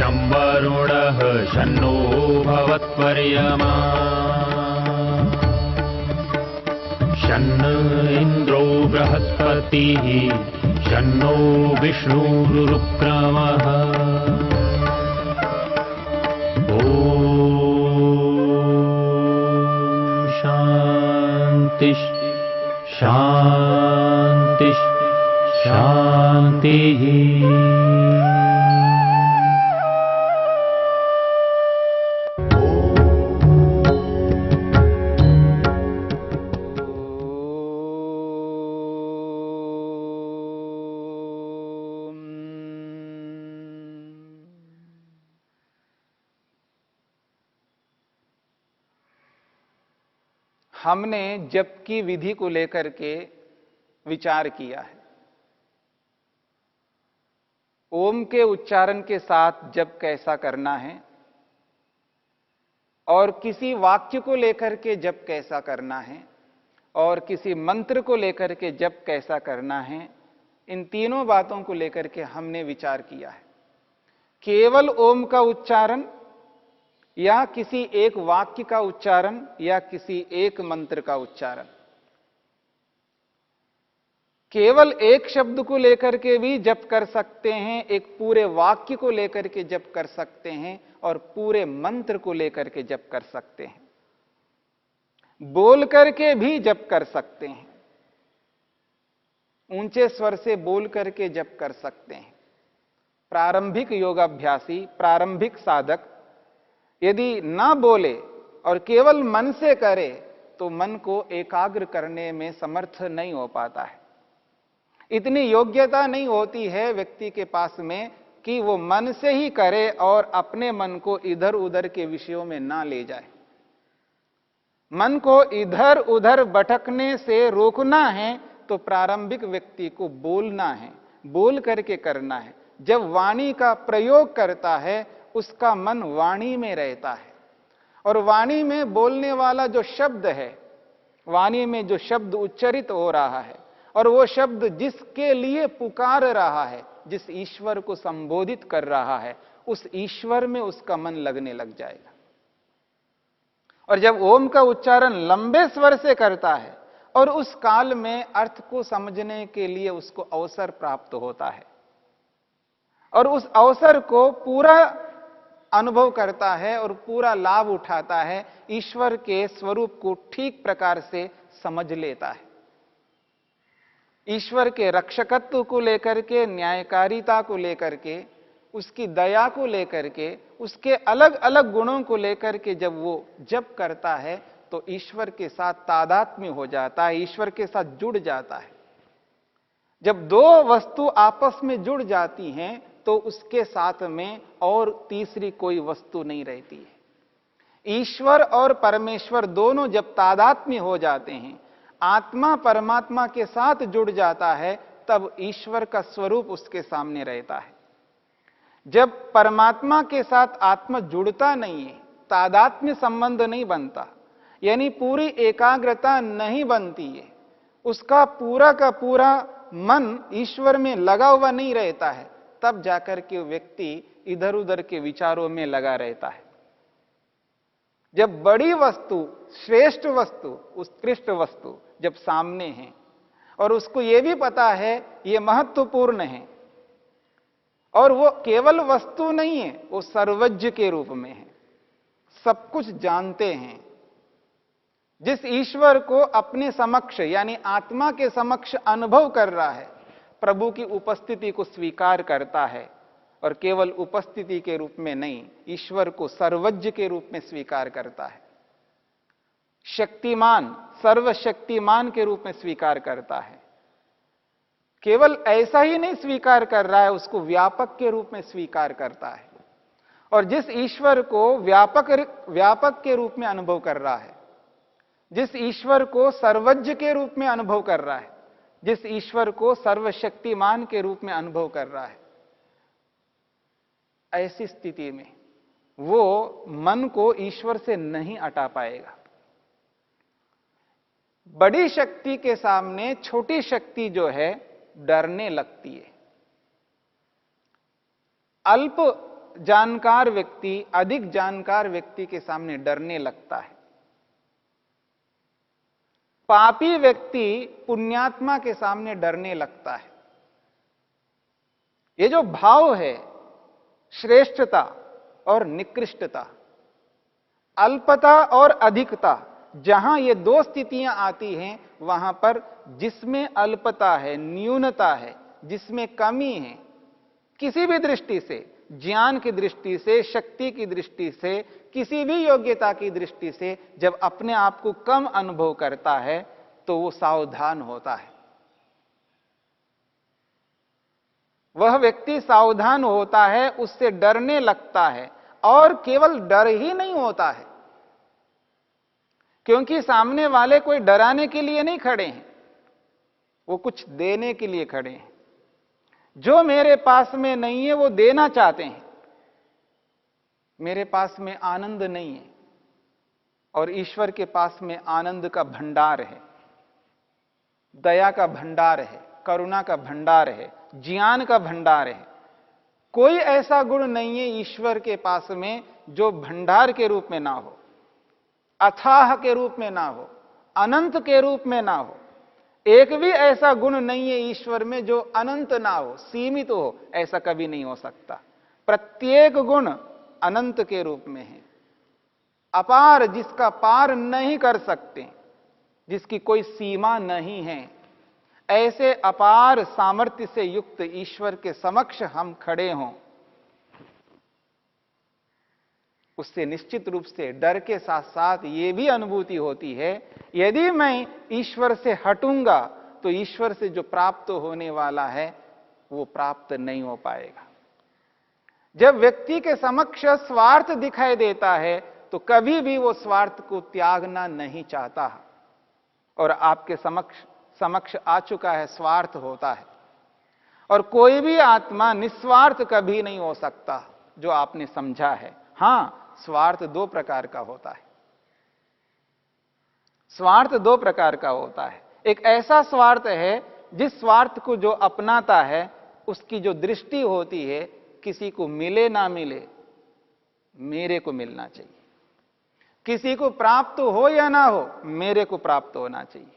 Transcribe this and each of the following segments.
शं वरुणः शन्नो भवत्वर्यमा शन्न इन्द्रो बृहस्पतिः शन्नो विष्णुरुक्रमः ॐ शान्ति शान्ति शान्तिः। हमने जप की विधि को लेकर के विचार किया है। ओम के उच्चारण के साथ जप कैसा करना है और किसी वाक्य को लेकर के जप कैसा करना है और किसी मंत्र को लेकर के जप कैसा करना है, इन तीनों बातों को लेकर के हमने विचार किया है। केवल ओम का उच्चारण या किसी एक वाक्य का उच्चारण या किसी एक मंत्र का उच्चारण, केवल एक शब्द को लेकर के भी जप कर सकते हैं, एक पूरे वाक्य को लेकर के जप कर सकते हैं और पूरे मंत्र को लेकर के जप कर सकते हैं। बोल करके भी जप कर सकते हैं, ऊंचे स्वर से बोल करके जप कर सकते हैं। प्रारंभिक योगाभ्यासी, प्रारंभिक साधक यदि ना बोले और केवल मन से करे तो मन को एकाग्र करने में समर्थ नहीं हो पाता है। इतनी योग्यता नहीं होती है व्यक्ति के पास में कि वो मन से ही करे और अपने मन को इधर उधर के विषयों में ना ले जाए। मन को इधर उधर भटकने से रोकना है तो प्रारंभिक व्यक्ति को बोलना है, बोल करके करना है। जब वाणी का प्रयोग करता है उसका मन वाणी में रहता है और वाणी में बोलने वाला जो शब्द है, वाणी में जो शब्द उच्चरित हो रहा है और वो शब्द जिसके लिए पुकार रहा है, जिस ईश्वर को संबोधित कर रहा है, उस ईश्वर में उसका मन लगने लग जाएगा। और जब ओम का उच्चारण लंबे स्वर से करता है और उस काल में अर्थ को समझने के लिए उसको अवसर प्राप्त होता है और उस अवसर को पूरा अनुभव करता है और पूरा लाभ उठाता है, ईश्वर के स्वरूप को ठीक प्रकार से समझ लेता है। ईश्वर के रक्षकत्व को लेकर के, न्यायकारिता को लेकर के, उसकी दया को लेकर के, उसके अलग अलग गुणों को लेकर के जब वो जप करता है तो ईश्वर के साथ तादात्म्य हो जाता है, ईश्वर के साथ जुड़ जाता है। जब दो वस्तु आपस में जुड़ जाती हैं तो उसके साथ में और तीसरी कोई वस्तु नहीं रहती है। ईश्वर और परमेश्वर दोनों जब तादात्म्य हो जाते हैं, आत्मा परमात्मा के साथ जुड़ जाता है, तब ईश्वर का स्वरूप उसके सामने रहता है। जब परमात्मा के साथ आत्मा जुड़ता नहीं है, तादात्म्य संबंध नहीं बनता, यानी पूरी एकाग्रता नहीं बनती है, उसका पूरा का पूरा मन ईश्वर में लगा हुआ नहीं रहता है, तब जाकर के व्यक्ति इधर उधर के विचारों में लगा रहता है। जब बड़ी वस्तु, श्रेष्ठ वस्तु, उत्कृष्ट वस्तु जब सामने है और उसको यह भी पता है यह महत्वपूर्ण है और वो केवल वस्तु नहीं है, वो सर्वज्ञ के रूप में है, सब कुछ जानते हैं। जिस ईश्वर को अपने समक्ष यानी आत्मा के समक्ष अनुभव कर रहा है, प्रभु की उपस्थिति को स्वीकार करता है और केवल उपस्थिति के रूप में नहीं, ईश्वर को सर्वज्ञ के रूप में स्वीकार करता है, शक्तिमान, सर्वशक्तिमान के रूप में स्वीकार करता है। केवल ऐसा ही नहीं स्वीकार कर रहा है, उसको व्यापक के रूप में स्वीकार करता है। और जिस ईश्वर को व्यापक के रूप में अनुभव कर रहा है, जिस ईश्वर को सर्वज्ञ के रूप में अनुभव कर रहा है, जिस ईश्वर को सर्वशक्तिमान के रूप में अनुभव कर रहा है, ऐसी स्थिति में वो मन को ईश्वर से नहीं हटा पाएगा। बड़ी शक्ति के सामने छोटी शक्ति जो है डरने लगती है। अल्प जानकार व्यक्ति अधिक जानकार व्यक्ति के सामने डरने लगता है। पापी व्यक्ति पुण्यात्मा के सामने डरने लगता है। ये जो भाव है, श्रेष्ठता और निकृष्टता, अल्पता और अधिकता, जहां ये दो स्थितियां आती हैं, वहां पर जिसमें अल्पता है, न्यूनता है, जिसमें कमी है, किसी भी दृष्टि से, ज्ञान की दृष्टि से, शक्ति की दृष्टि से, किसी भी योग्यता की दृष्टि से, जब अपने आप को कम अनुभव करता है तो वो सावधान होता है। वह व्यक्ति सावधान होता है, उससे डरने लगता है। और केवल डर ही नहीं होता है, क्योंकि सामने वाले कोई डराने के लिए नहीं खड़े हैं, वो कुछ देने के लिए खड़े हैं। जो मेरे पास में नहीं है वो देना चाहते हैं। मेरे पास में आनंद नहीं है और ईश्वर के पास में आनंद का भंडार है, दया का भंडार है, करुणा का भंडार है, ज्ञान का भंडार है। कोई ऐसा गुण नहीं है ईश्वर के पास में जो भंडार के रूप में ना हो, अथाह के रूप में ना हो, अनंत के रूप में ना हो। एक भी ऐसा गुण नहीं है ईश्वर में जो अनंत ना हो, सीमित हो, ऐसा कभी नहीं हो सकता। प्रत्येक गुण अनंत के रूप में है, अपार, जिसका पार नहीं कर सकते, जिसकी कोई सीमा नहीं है। ऐसे अपार सामर्थ्य से युक्त ईश्वर के समक्ष हम खड़े हों, उससे निश्चित रूप से डर के साथ साथ यह भी अनुभूति होती है, यदि मैं ईश्वर से हटूंगा तो ईश्वर से जो प्राप्त होने वाला है वो प्राप्त नहीं हो पाएगा। जब व्यक्ति के समक्ष स्वार्थ दिखाई देता है तो कभी भी वो स्वार्थ को त्यागना नहीं चाहता, और आपके समक्ष आ चुका है, स्वार्थ होता है। और कोई भी आत्मा निस्वार्थ कभी नहीं हो सकता, जो आपने समझा है। हां, स्वार्थ दो प्रकार का होता है। स्वार्थ दो प्रकार का होता है। एक ऐसा स्वार्थ है जिस स्वार्थ को जो अपनाता है उसकी जो दृष्टि होती है, किसी को मिले ना मिले मेरे को मिलना चाहिए, किसी को प्राप्त हो या ना हो मेरे को प्राप्त होना चाहिए।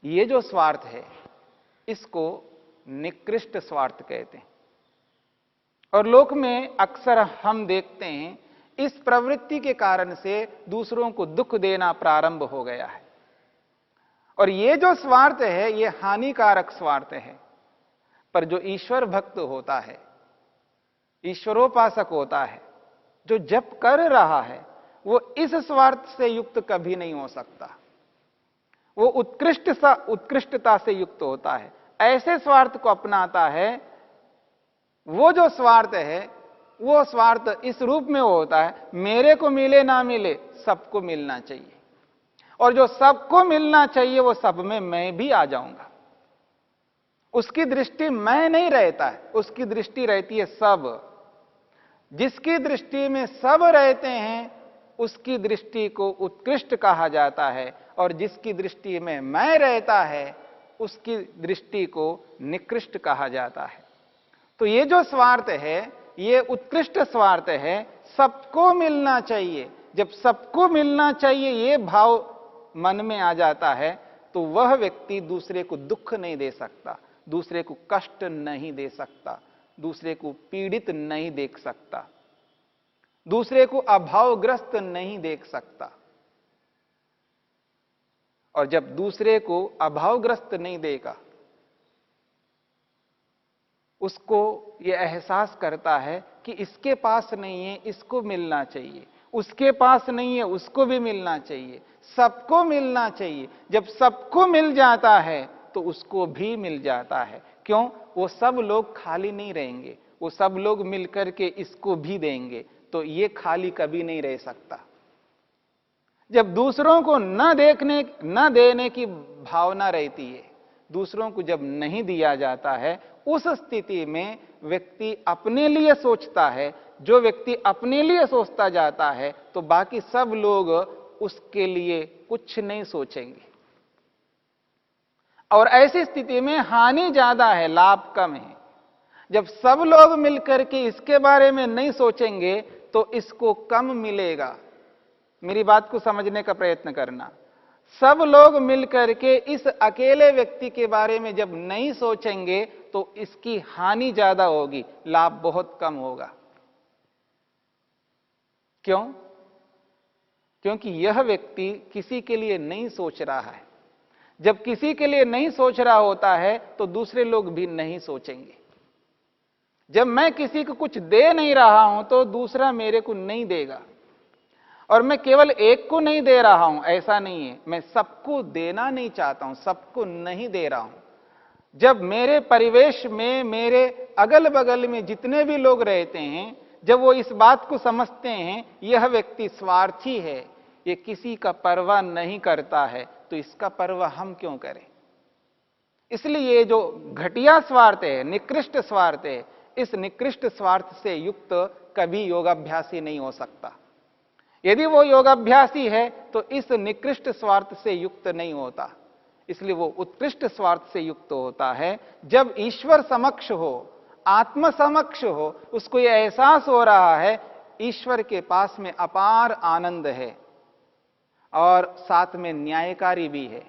ये जो स्वार्थ है इसको निकृष्ट स्वार्थ कहते हैं। और लोक में अक्सर हम देखते हैं इस प्रवृत्ति के कारण से दूसरों को दुख देना प्रारंभ हो गया है। और ये जो स्वार्थ है ये हानिकारक स्वार्थ है। पर जो ईश्वर भक्त होता है, ईश्वरोपासक होता है, जो जप कर रहा है, वो इस स्वार्थ से युक्त कभी नहीं हो सकता। वो उत्कृष्टता से युक्त होता है, ऐसे स्वार्थ को अपनाता है। वो जो स्वार्थ है वो स्वार्थ इस रूप में होता है, मेरे को मिले ना मिले सबको मिलना चाहिए, और जो सबको मिलना चाहिए वो सब में मैं भी आ जाऊंगा। उसकी दृष्टि मैं नहीं रहता है, उसकी दृष्टि रहती है सब। जिसकी दृष्टि में सब रहते हैं उसकी दृष्टि को उत्कृष्ट कहा जाता है, और जिसकी दृष्टि में मैं रहता है उसकी दृष्टि को निकृष्ट कहा जाता है। तो ये जो स्वार्थ है ये उत्कृष्ट स्वार्थ है, सबको मिलना चाहिए। जब सबको मिलना चाहिए ये भाव मन में आ जाता है तो वह व्यक्ति दूसरे को दुख नहीं दे सकता, दूसरे को कष्ट नहीं दे सकता, दूसरे को पीड़ित नहीं देख सकता, दूसरे को अभावग्रस्त नहीं देख सकता। और जब दूसरे को अभावग्रस्त नहीं देगा, उसको यह एहसास करता है कि इसके पास नहीं है, इसको मिलना चाहिए, उसके पास नहीं है, उसको भी मिलना चाहिए, सबको मिलना चाहिए। जब सबको मिल जाता है तो उसको भी मिल जाता है। क्यों? वो सब लोग खाली नहीं रहेंगे, वो सब लोग मिलकर के इसको भी देंगे, तो ये खाली कभी नहीं रह सकता। जब दूसरों को न देने की भावना रहती है, दूसरों को जब नहीं दिया जाता है, उस स्थिति में व्यक्ति अपने लिए सोचता है। जो व्यक्ति अपने लिए सोचता जाता है तो बाकी सब लोग उसके लिए कुछ नहीं सोचेंगे, और ऐसी स्थिति में हानि ज्यादा है, लाभ कम है। जब सब लोग मिलकर के इसके बारे में नहीं सोचेंगे तो इसको कम मिलेगा। मेरी बात को समझने का प्रयत्न करना। सब लोग मिलकर के इस अकेले व्यक्ति के बारे में जब नहीं सोचेंगे तो इसकी हानि ज्यादा होगी, लाभ बहुत कम होगा। क्यों? क्योंकि यह व्यक्ति किसी के लिए नहीं सोच रहा है। जब किसी के लिए नहीं सोच रहा होता है तो दूसरे लोग भी नहीं सोचेंगे। जब मैं किसी को कुछ दे नहीं रहा हूं तो दूसरा मेरे को नहीं देगा। और मैं केवल एक को नहीं दे रहा हूं, ऐसा नहीं है, मैं सबको देना नहीं चाहता हूं, सबको नहीं दे रहा हूं। जब मेरे परिवेश में, मेरे अगल बगल में जितने भी लोग रहते हैं, जब वो इस बात को समझते हैं यह व्यक्ति स्वार्थी है, ये किसी का परवाह नहीं करता है, तो इसका परवाह हम क्यों करें? इसलिए ये जो घटिया स्वार्थ है, निकृष्ट स्वार्थ है, इस निकृष्ट स्वार्थ से युक्त कभी योगाभ्यासी नहीं हो सकता। यदि वो योगाभ्यासी है तो इस निकृष्ट स्वार्थ से युक्त नहीं होता। इसलिए वो उत्कृष्ट स्वार्थ से युक्त होता है। जब ईश्वर समक्ष हो, आत्म समक्ष हो, उसको ये एहसास हो रहा है ईश्वर के पास में अपार आनंद है और साथ में न्यायकारी भी है,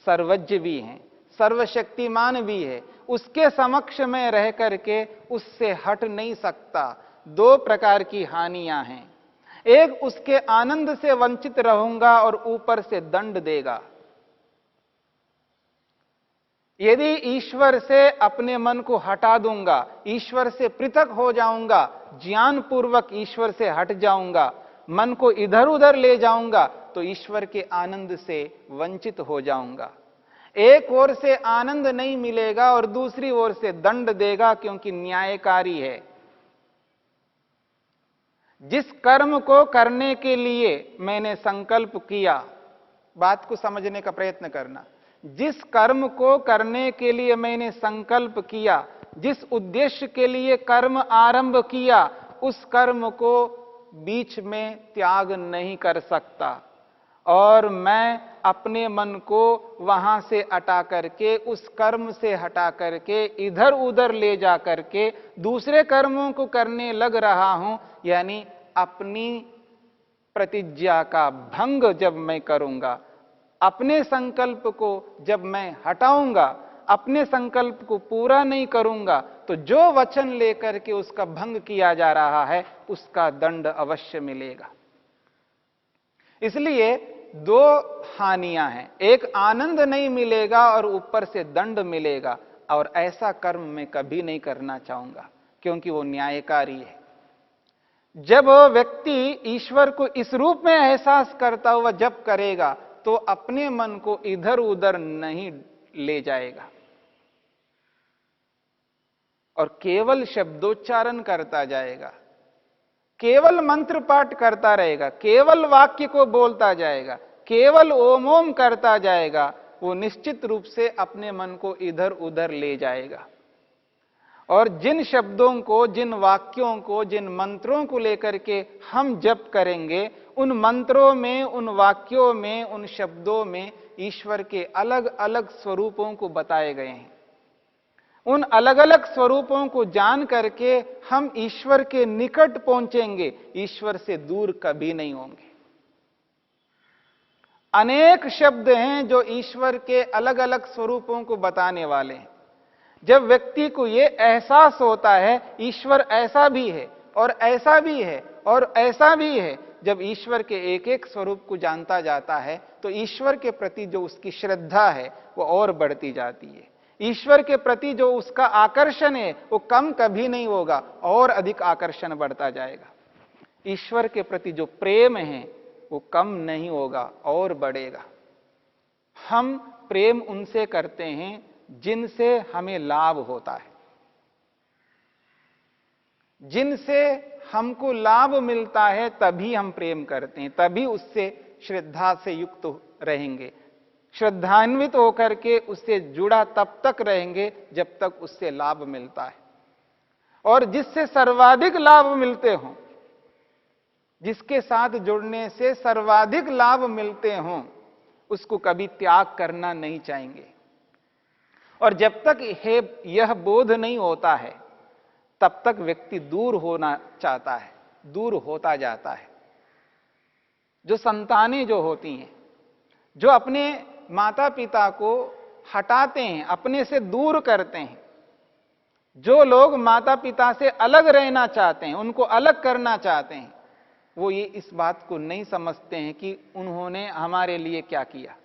सर्वज्ञ भी है, सर्वशक्तिमान भी है, उसके समक्ष में रह करके उससे हट नहीं सकता। दो प्रकार की हानियां हैं। एक, उसके आनंद से वंचित रहूंगा और ऊपर से दंड देगा। यदि ईश्वर से अपने मन को हटा दूंगा, ईश्वर से पृथक हो जाऊंगा, ज्ञान पूर्वक ईश्वर से हट जाऊंगा, मन को इधर उधर ले जाऊंगा, तो ईश्वर के आनंद से वंचित हो जाऊंगा। एक ओर से आनंद नहीं मिलेगा और दूसरी ओर से दंड देगा, क्योंकि न्यायकारी है। जिस कर्म को करने के लिए मैंने संकल्प किया, बात को समझने का प्रयत्न करना, जिस कर्म को करने के लिए मैंने संकल्प किया, जिस उद्देश्य के लिए कर्म आरंभ किया, उस कर्म को बीच में त्याग नहीं कर सकता। और मैं अपने मन को वहां से हटा करके, उस कर्म से हटा करके इधर उधर ले जा करके दूसरे कर्मों को करने लग रहा हूं। यानी अपनी प्रतिज्ञा का भंग जब मैं करूंगा, अपने संकल्प को जब मैं हटाऊंगा, अपने संकल्प को पूरा नहीं करूंगा, तो जो वचन लेकर के उसका भंग किया जा रहा है उसका दंड अवश्य मिलेगा। इसलिए दो हानियां हैं। एक, आनंद नहीं मिलेगा और ऊपर से दंड मिलेगा, और ऐसा कर्म मैं कभी नहीं करना चाहूंगा, क्योंकि वो न्यायकारी है। जब व्यक्ति ईश्वर को इस रूप में एहसास करता हुआ जब करेगा तो अपने मन को इधर उधर नहीं ले जाएगा और केवल शब्दोच्चारण करता जाएगा, केवल मंत्र पाठ करता रहेगा, केवल वाक्य को बोलता जाएगा, केवल ओम ओम करता जाएगा। वो निश्चित रूप से अपने मन को इधर उधर ले जाएगा। और जिन शब्दों को, जिन वाक्यों को, जिन मंत्रों को लेकर के हम जप करेंगे, उन मंत्रों में, उन वाक्यों में, उन शब्दों में ईश्वर के अलग अलग स्वरूपों को बताए गए हैं। उन अलग अलग स्वरूपों को जान करके हम ईश्वर के निकट पहुंचेंगे, ईश्वर से दूर कभी नहीं होंगे। अनेक शब्द हैं जो ईश्वर के अलग अलग स्वरूपों को बताने वाले हैं। जब व्यक्ति को यह एहसास होता है ईश्वर ऐसा भी है और ऐसा भी है और ऐसा भी है, जब ईश्वर के एक एक स्वरूप को जानता जाता है तो ईश्वर के प्रति जो उसकी श्रद्धा है वो और बढ़ती जाती है। ईश्वर के प्रति जो उसका आकर्षण है वो कम कभी नहीं होगा, और अधिक आकर्षण बढ़ता जाएगा। ईश्वर के प्रति जो प्रेम है वो कम नहीं होगा और बढ़ेगा। हम प्रेम उनसे करते हैं जिनसे हमें लाभ होता है, जिनसे हमको लाभ मिलता है तभी हम प्रेम करते हैं, तभी उससे श्रद्धा से युक्त रहेंगे, श्रद्धान्वित होकर के उससे जुड़ा तब तक रहेंगे जब तक उससे लाभ मिलता है। और जिससे सर्वाधिक लाभ मिलते हों, जिसके साथ जुड़ने से सर्वाधिक लाभ मिलते हों, उसको कभी त्याग करना नहीं चाहेंगे। और जब तक यह बोध नहीं होता है, तब तक व्यक्ति दूर होना चाहता है, दूर होता जाता है। जो संतानें जो होती हैं, जो अपने माता पिता को हटाते हैं, अपने से दूर करते हैं, जो लोग माता पिता से अलग रहना चाहते हैं, उनको अलग करना चाहते हैं, वो ये इस बात को नहीं समझते हैं कि उन्होंने हमारे लिए क्या किया।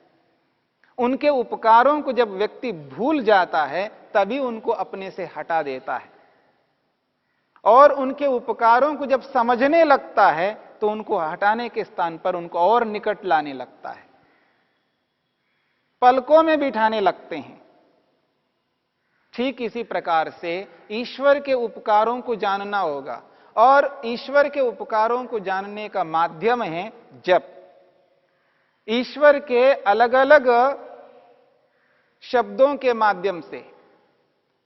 उनके उपकारों को जब व्यक्ति भूल जाता है तभी उनको अपने से हटा देता है, और उनके उपकारों को जब समझने लगता है तो उनको हटाने के स्थान पर उनको और निकट लाने लगता है, पलकों में बिठाने लगते हैं। ठीक इसी प्रकार से ईश्वर के उपकारों को जानना होगा, और ईश्वर के उपकारों को जानने का माध्यम है जप। ईश्वर के अलग अलग शब्दों के माध्यम से,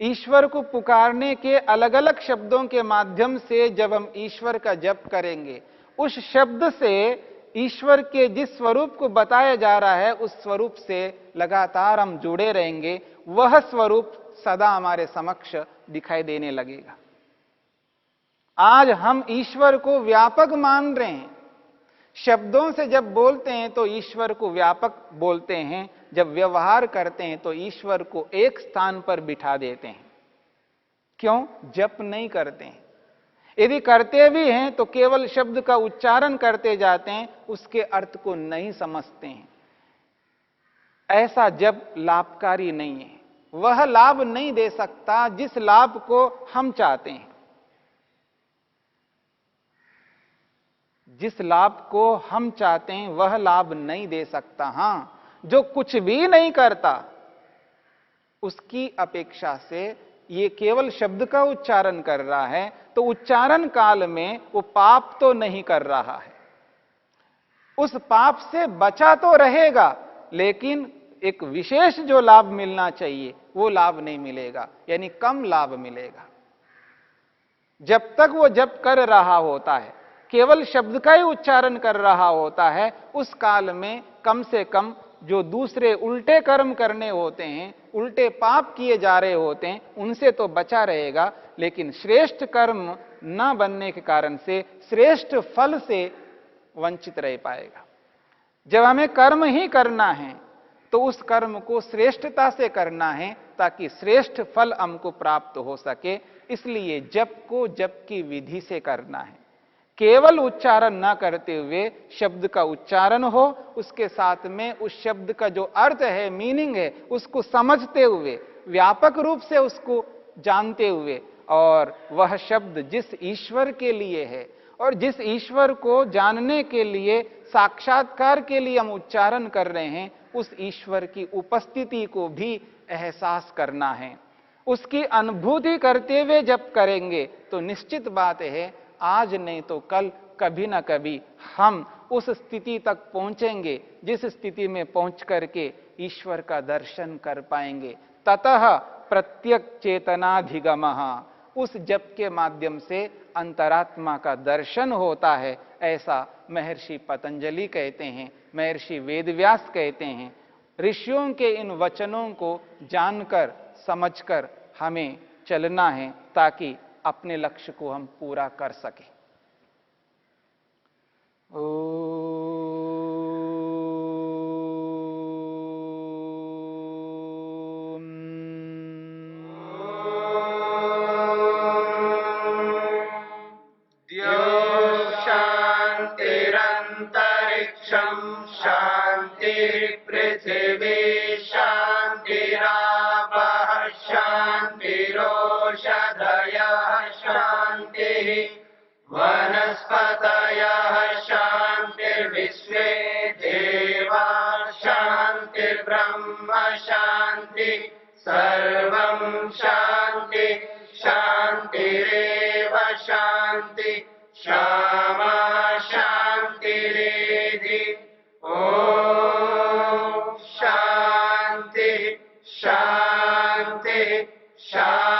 ईश्वर को पुकारने के अलग अलग शब्दों के माध्यम से जब हम ईश्वर का जप करेंगे, उस शब्द से ईश्वर के जिस स्वरूप को बताया जा रहा है उस स्वरूप से लगातार हम जुड़े रहेंगे, वह स्वरूप सदा हमारे समक्ष दिखाई देने लगेगा। आज हम ईश्वर को व्यापक मान रहे हैं। शब्दों से जब बोलते हैं तो ईश्वर को व्यापक बोलते हैं, जब व्यवहार करते हैं तो ईश्वर को एक स्थान पर बिठा देते हैं। क्यों? जप नहीं करते हैं। यदि करते भी हैं तो केवल शब्द का उच्चारण करते जाते हैं, उसके अर्थ को नहीं समझते हैं। ऐसा जप लाभकारी नहीं है। वह लाभ नहीं दे सकता जिस लाभ को हम चाहते हैं। जिस लाभ को हम चाहते हैं वह लाभ नहीं दे सकता। हां, जो कुछ भी नहीं करता उसकी अपेक्षा से ये केवल शब्द का उच्चारण कर रहा है तो उच्चारण काल में वो पाप तो नहीं कर रहा है, उस पाप से बचा तो रहेगा, लेकिन एक विशेष जो लाभ मिलना चाहिए वो लाभ नहीं मिलेगा, यानी कम लाभ मिलेगा। जब तक वो जप कर रहा होता है, केवल शब्द का ही उच्चारण कर रहा होता है, उस काल में कम से कम जो दूसरे उल्टे कर्म करने होते हैं, उल्टे पाप किए जा रहे होते हैं, उनसे तो बचा रहेगा, लेकिन श्रेष्ठ कर्म न बनने के कारण से श्रेष्ठ फल से वंचित रह पाएगा। जब हमें कर्म ही करना है तो उस कर्म को श्रेष्ठता से करना है ताकि श्रेष्ठ फल हमको प्राप्त हो सके। इसलिए जप को जप की विधि से करना है। केवल उच्चारण ना करते हुए शब्द का उच्चारण हो, उसके साथ में उस शब्द का जो अर्थ है, मीनिंग है, उसको समझते हुए, व्यापक रूप से उसको जानते हुए, और वह शब्द जिस ईश्वर के लिए है और जिस ईश्वर को जानने के लिए, साक्षात्कार के लिए हम उच्चारण कर रहे हैं, उस ईश्वर की उपस्थिति को भी एहसास करना है। उसकी अनुभूति करते हुए जब करेंगे तो निश्चित बात है आज नहीं तो कल कभी ना कभी हम उस स्थिति तक पहुंचेंगे जिस स्थिति में पहुंच करके ईश्वर का दर्शन कर पाएंगे। ततः प्रत्यक चेतनाधिगमः, उस जप के माध्यम से अंतरात्मा का दर्शन होता है, ऐसा महर्षि पतंजलि कहते हैं, महर्षि वेदव्यास कहते हैं। ऋषियों के इन वचनों को जानकर समझकर हमें चलना है ताकि अपने लक्ष्य को हम पूरा कर सकें। शांतिरंतरिक्षं शांति पृथिवी शांतिरापः शांतिरोषधयः शांतिः वनस्पतयः शांतिर्विश्वे देवा शांतिर्ब्रह्म शांति सर्वं शांति शांतिरेव शांति क्षमा शांतिरेधि। ओम शांति शांति शांति।